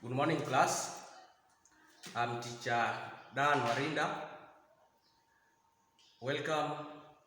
Good morning, class. I'm teacher Dan Warinda. Welcome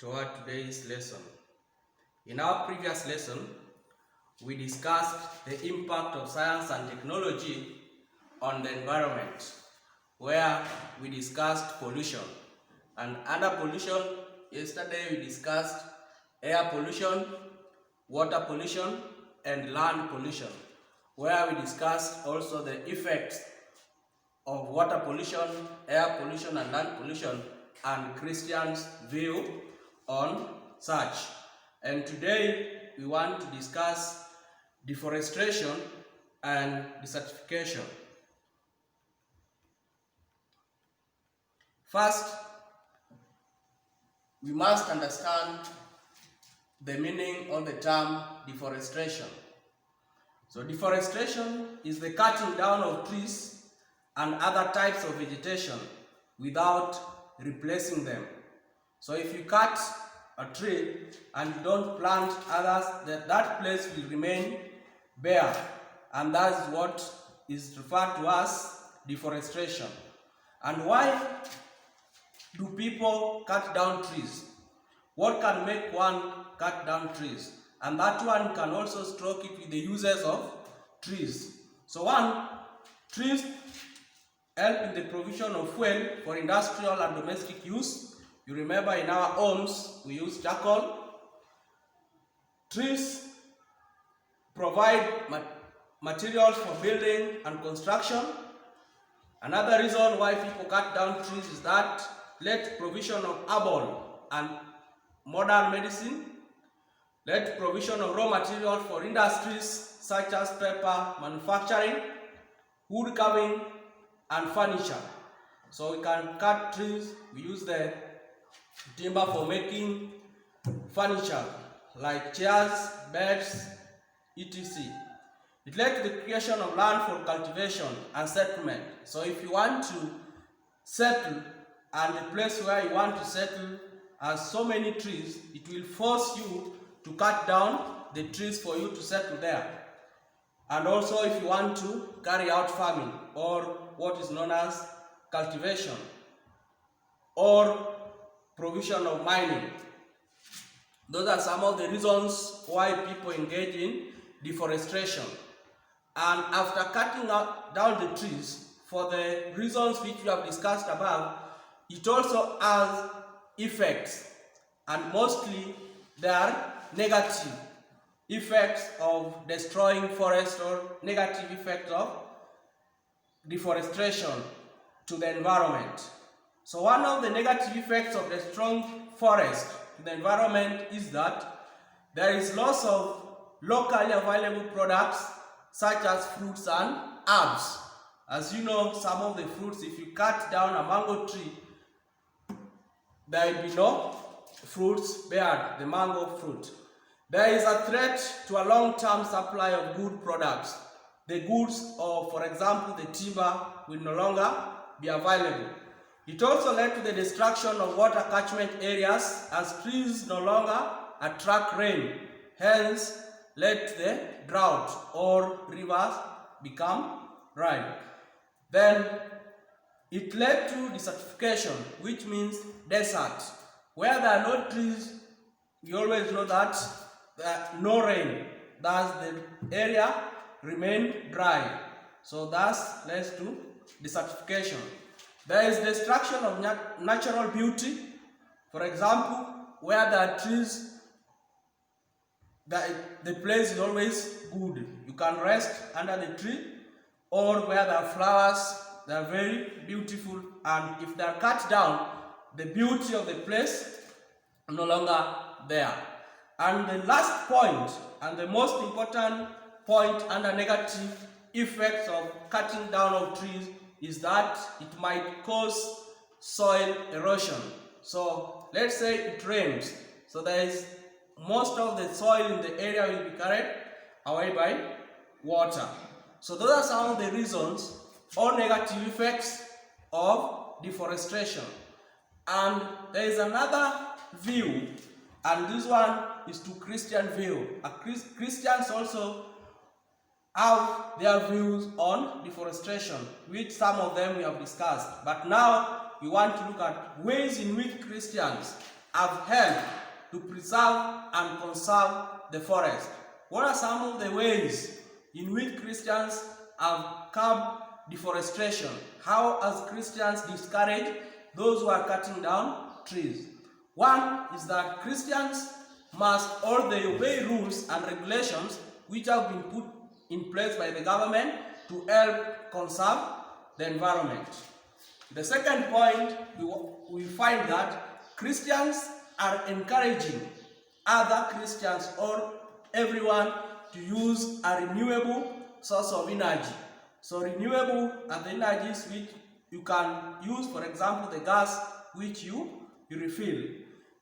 to our today's lesson. In our previous lesson, we discussed the impact of science and technology on the environment, where we discussed pollution. And under pollution, yesterday we discussed air pollution, water pollution, and land pollution, where we discussed also the effects of water pollution, air pollution, and land pollution, and Christians' view on such. And today we want to discuss deforestation and desertification. First, we must understand the meaning of the term deforestation. So deforestation is the cutting down of trees and other types of vegetation without replacing them. So if you cut a tree and you don't plant others, that place will remain bare, and that is what is referred to as deforestation. And why do people cut down trees? What can make one cut down trees? And that one can also stroke it with the uses of trees. So one, trees help in the provision of fuel for industrial and domestic use. You remember in our homes we use charcoal. Trees provide materials for building and construction. Another reason why people cut down trees is that let provision of herbal and modern medicine, let provision of raw material for industries such as paper manufacturing, wood carving, and furniture. So we can cut trees, we use the timber for making furniture like chairs, beds, etc. It led to the creation of land for cultivation and settlement. So if you want to settle and the place where you want to settle has so many trees, it will force you to cut down the trees for you to settle there. And also if you want to carry out farming or what is known as cultivation or provision of mining. Those are some of the reasons why people engage in deforestation. And after cutting down the trees for the reasons which we have discussed above, it also has effects, and mostly they are negative effects of destroying forest or negative effects of deforestation to the environment. So one of the negative effects of destroying forest to the environment is that there is loss of locally available products such as fruits and herbs. As you know, some of the fruits, if you cut down a mango tree, there will be no fruits bear the mango fruit. There is a threat to a long-term supply of good products. The goods, or for example the timber, will no longer be available. It also led to the destruction of water catchment areas as trees no longer attract rain, hence led to the drought or rivers become dry. Then it led to desertification, which means desert. Where there are no trees, you always know that no rain, thus the area remain dry. So thus leads to desertification. There is destruction of natural beauty. For example, where there are trees, the place is always good. You can rest under the tree, or where there are flowers, they are very beautiful, and if they are cut down, the beauty of the place is no longer there. And the last point, and the most important point under negative effects of cutting down of trees, is that it might cause soil erosion. So let's say it rains, so there is most of the soil in the area will be carried away by water. So those are some of the reasons or negative effects of deforestation. And there is another view, and this one is to Christian view. Christians also have their views on deforestation, which some of them we have discussed. But now we want to look at ways in which Christians have helped to preserve and conserve the forest. What are some of the ways in which Christians have curbed deforestation? How has Christians discouraged those who are cutting down trees? One is that Christians must obey rules and regulations which have been put in place by the government to help conserve the environment. The second point, we find that Christians are encouraging other Christians or everyone to use a renewable source of energy. So renewable are the energies which you can use, for example, the gas which you refill.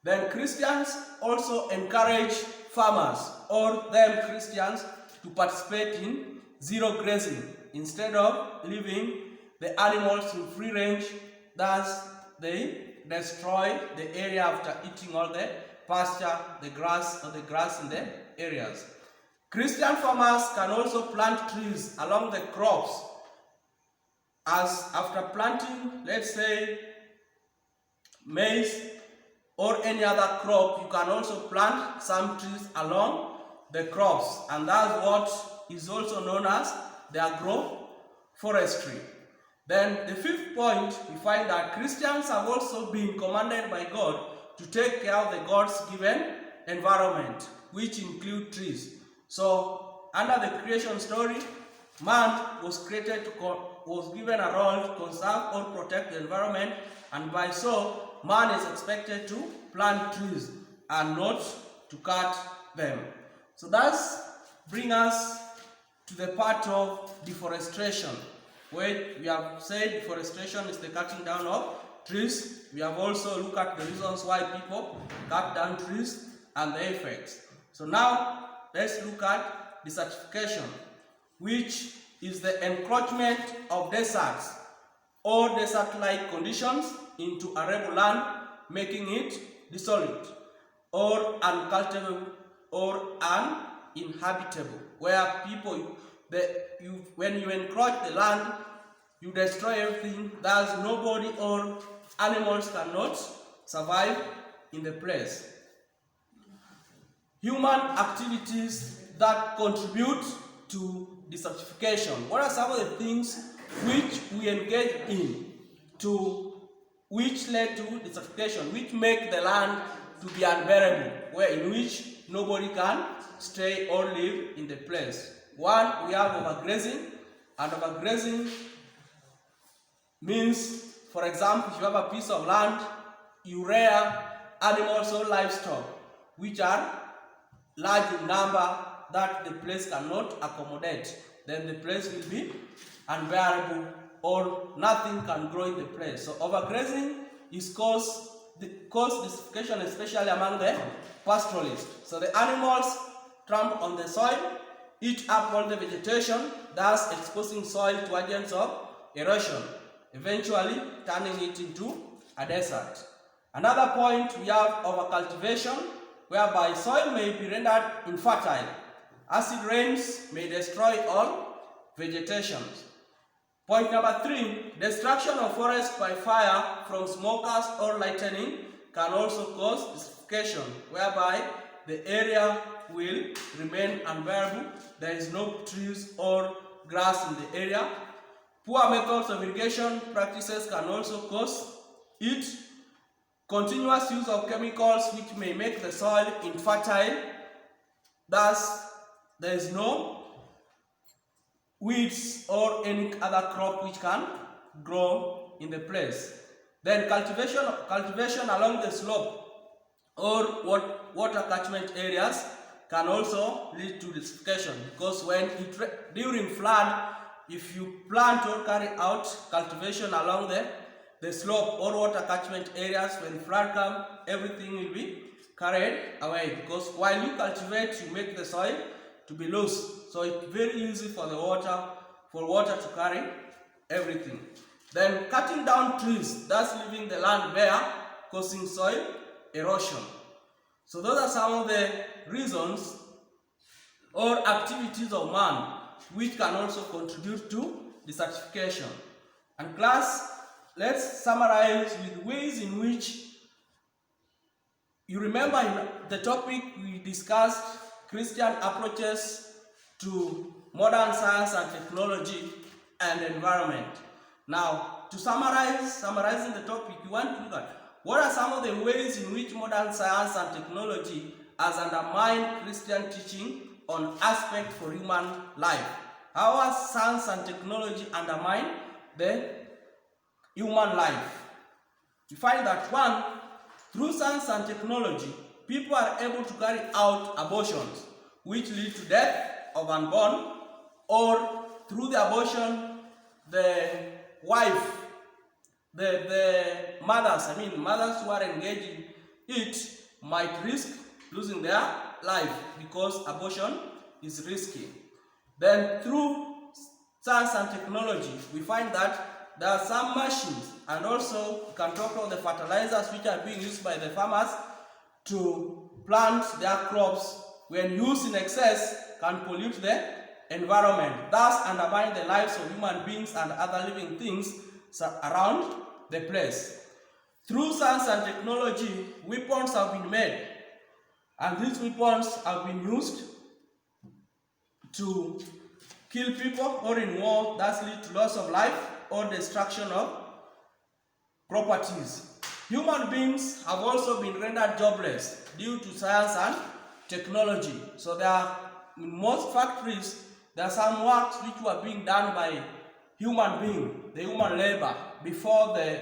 Then Christians also encourage farmers or them Christians to participate in zero grazing instead of leaving the animals in free range, thus they destroy the area after eating all the pasture, the grass in the areas. Christian farmers can also plant trees along the crops, as after planting, let's say, maize or any other crop, you can also plant some trees along the crops, and that's what is also known as the agroforestry. Then the fifth point, we find that Christians have also been commanded by God to take care of the God's given environment, which include trees. So under the creation story, man was given a role to conserve or protect the environment, and by so man is expected to plant trees and not to cut them. So that's bring us to the part of deforestation, where we have said deforestation is the cutting down of trees. We have also looked at the reasons why people cut down trees and the effects. So now let's look at desertification, which is the encroachment of deserts or desert-like conditions into arable land, making it desolate or uncultivable or uninhabitable, where people, when you encroach the land, you destroy everything, thus nobody or animals cannot survive in the place. Human activities that contribute to desertification. What are some of the things which we engage in which led to desertification, which make the land to be unbearable, in which nobody can stay or live in the place? One, we have overgrazing, and overgrazing means, for example, if you have a piece of land, you rear animals or livestock which are large in number that the place cannot accommodate, then the place will be unbearable or nothing can grow in the place. So overgrazing is cause desertification, especially among the pastoralists. So the animals trample on the soil, eat up all the vegetation, thus exposing soil to agents of erosion, eventually turning it into a desert. Another point, we have overcultivation, whereby soil may be rendered infertile. Acid rains may destroy all vegetation. Point number 3, destruction of forest by fire from smokers or lightning can also cause desertification, whereby the area will remain unbearable. There is no trees or grass in the area. Poor methods of irrigation practices can also cause it. Continuous use of chemicals which may make the soil infertile, thus there is no weeds or any other crop which can grow in the place. Then cultivation along the slope or water catchment areas can also lead to desertification, because during flood, if you plant or carry out cultivation along the slope or water catchment areas, when flood comes, everything will be carried away, because while you cultivate, you make the soil to be loose, so it's very easy for water to carry everything. Then cutting down trees, thus leaving the land bare, causing soil erosion. So those are some of the reasons or activities of man which can also contribute to desertification. And class, let's summarize with ways in which, you remember in the topic we discussed Christian approaches to modern science and technology and environment. Now, to summarizing the topic, we want to look at what are some of the ways in which modern science and technology has undermined Christian teaching on aspects for human life. How has science and technology undermined the human life? We find that one, through science and technology, people are able to carry out abortions, which lead to death of unborn, or through the abortion, the wife, the mothers who are engaged in it might risk losing their life because abortion is risky. Then through science and technology, we find that there are some machines, and also we can talk about the fertilizers which are being used by the farmers to plant their crops, when used in excess, can pollute the environment, thus undermine the lives of human beings and other living things around the place. Through science and technology, weapons have been made, and these weapons have been used to kill people or in war, thus lead to loss of life or destruction of properties. Human beings have also been rendered jobless due to science and technology. So there are, in most factories, there are some works which were being done by human beings, the human labor, before the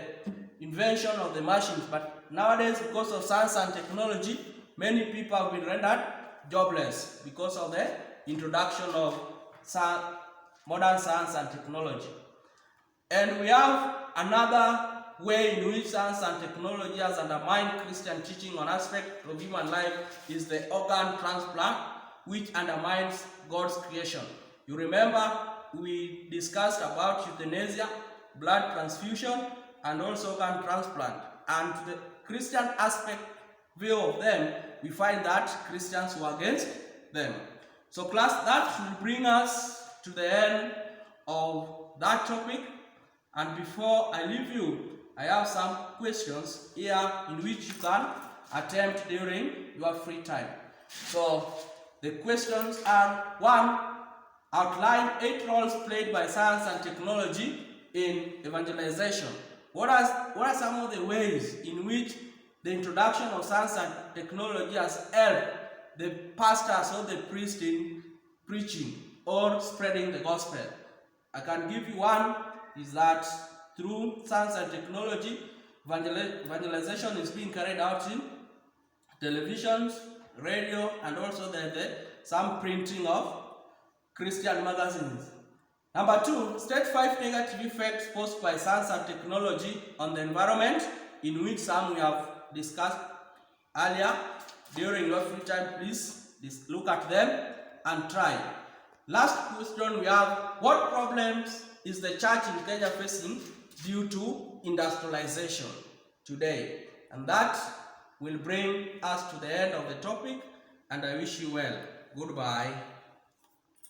invention of the machines. But nowadays, because of science and technology, many people have been rendered jobless because of the introduction of modern science and technology. And we have another way in which science and technology has undermined Christian teaching on aspects of human life is the organ transplant, which undermines God's creation. You remember we discussed about euthanasia, blood transfusion, and also organ transplant. And the Christian aspect view of them, we find that Christians were against them. So class, that will bring us to the end of that topic. And before I leave you, I have some questions here in which you can attempt during your free time. So the questions are: one, outline 8 roles played by science and technology in evangelization. What are some of the ways in which the introduction of science and technology has helped the pastors or the priests in preaching or spreading the gospel? I can give you one, is that through science and technology, evangelization is being carried out in televisions, radio, and also some printing of Christian magazines. Number 2, state 5 negative effects posed by science and technology on the environment, in which some we have discussed earlier. During your free time, please look at them and try. Last question we have: what problems is the church in Kenya facing due to industrialization today? And that will bring us to the end of the topic, and I wish you well. Goodbye.